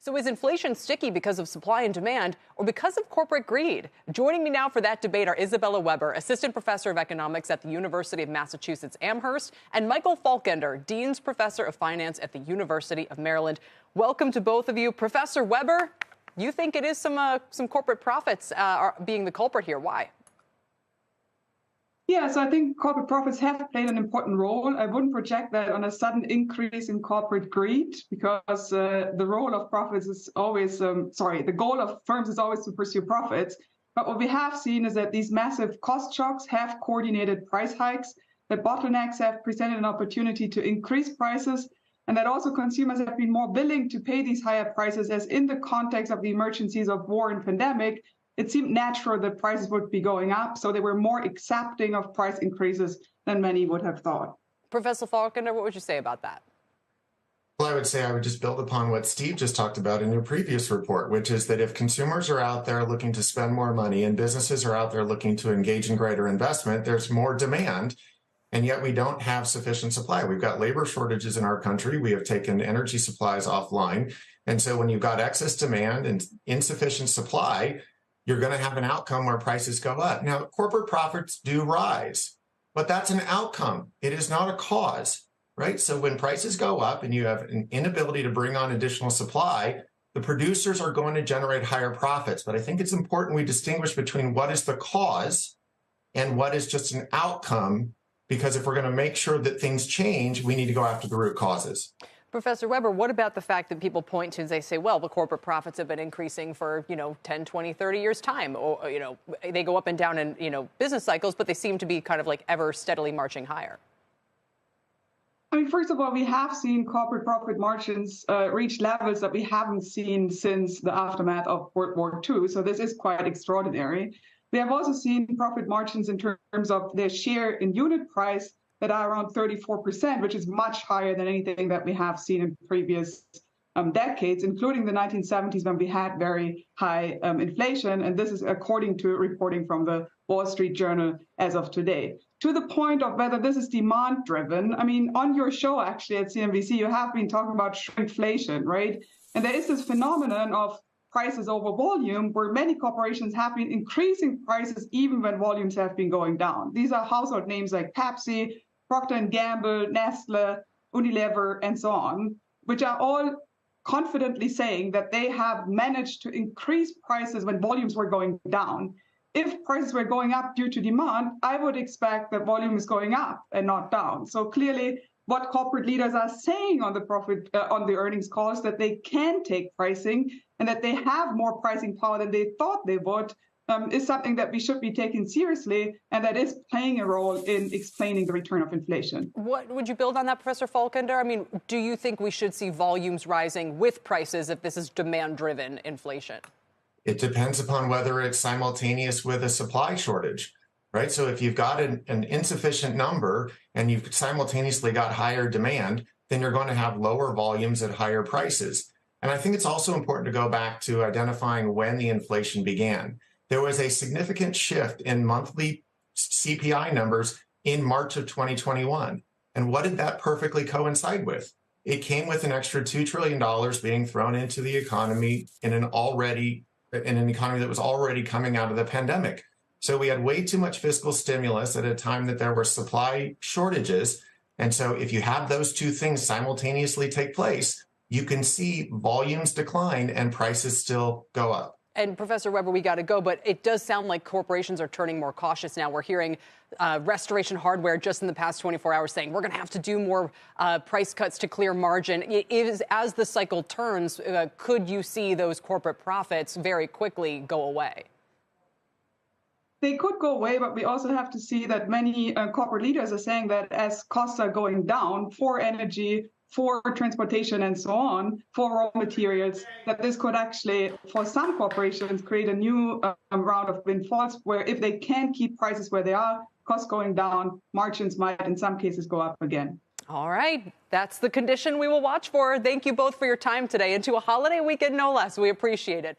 So is inflation sticky because of supply and demand or because of corporate greed? Joining me now for that debate are Isabella Weber, Assistant Professor of Economics at the University of Massachusetts Amherst, and Michael Faulkender, Dean's Professor of Finance at the University of Maryland. Welcome to both of you. Professor Weber, you think it is some corporate profits are being the culprit here. Why? Yes, I think corporate profits have played an important role. I wouldn't project that on a sudden increase in corporate greed because the role of profits is always, the goal of firms is always to pursue profits. But what we have seen is that these massive cost shocks have coordinated price hikes, that bottlenecks have presented an opportunity to increase prices, and that also consumers have been more willing to pay these higher prices, as in the context of the emergencies of war and pandemic, it seemed natural that prices would be going up, so they were more accepting of price increases than many would have thought. Professor Faulkender, what would you say about that? Well, I would just build upon what Steve just talked about in your previous report, which is that if consumers are out there looking to spend more money and businesses are out there looking to engage in greater investment, there's more demand, and yet we don't have sufficient supply. We've got labor shortages in our country. We have taken energy supplies offline. And so when you've got excess demand and insufficient supply, you're going to have an outcome where prices go up. Now, corporate profits do rise, but that's an outcome. It is not a cause, right? So when prices go up and you have an inability to bring on additional supply, the producers are going to generate higher profits. But I think it's important we distinguish between what is the cause and what is just an outcome, because if we're going to make sure that things change, we need to go after the root causes. Professor Weber, what about the fact that people point to, they say, well, the corporate profits have been increasing for, 10, 20, 30 years time, or, they go up and down in, business cycles, but they seem to be kind of like ever steadily marching higher? I mean, first of all, we have seen corporate profit margins reach levels that we haven't seen since the aftermath of World War II. So this is quite extraordinary. We have also seen profit margins in terms of their share in unit price that are around 34%, which is much higher than anything that we have seen in previous decades, including the 1970s when we had very high inflation. And this is according to reporting from the Wall Street Journal as of today. To the point of whether this is demand driven, I mean, on your show, actually, at CNBC, you have been talking about shrinkflation, right? And there is this phenomenon of prices over volume, where many corporations have been increasing prices even when volumes have been going down. These are household names like Pepsi, Procter & Gamble, Nestle, Unilever, and so on, which are all confidently saying that they have managed to increase prices when volumes were going down. If prices were going up due to demand, I would expect that volume is going up and not down. So clearly, what corporate leaders are saying on the earnings calls, that they can take pricing and that they have more pricing power than they thought they would, is something that we should be taking seriously, and that is playing a role in explaining the return of inflation. What would you build on that, Professor Faulkender? I mean, do you think we should see volumes rising with prices if this is demand-driven inflation? It depends upon whether it's simultaneous with a supply shortage, right? So if you've got an insufficient number and you've simultaneously got higher demand, then you're going to have lower volumes at higher prices. And I think it's also important to go back to identifying when the inflation began. There was a significant shift in monthly CPI numbers in March of 2021. And what did that perfectly coincide with? It came with an extra $2 trillion being thrown into the economy in an economy that was already coming out of the pandemic. So we had way too much fiscal stimulus at a time that there were supply shortages. And so if you have those two things simultaneously take place, you can see volumes decline and prices still go up. And Professor Weber, we got to go, but it does sound like corporations are turning more cautious now. We're hearing Restoration Hardware just in the past 24 hours saying we're going to have to do more price cuts to clear margin. As the cycle turns, could you see those corporate profits very quickly go away? They could go away, but we also have to see that many corporate leaders are saying that as costs are going down for energy, for transportation and so on, for raw materials, that this could actually, for some corporations, create a new round of windfalls, where if they can keep prices where they are, costs going down, margins might in some cases go up again. All right. That's the condition we will watch for. Thank you both for your time today, and to a holiday weekend, no less. We appreciate it.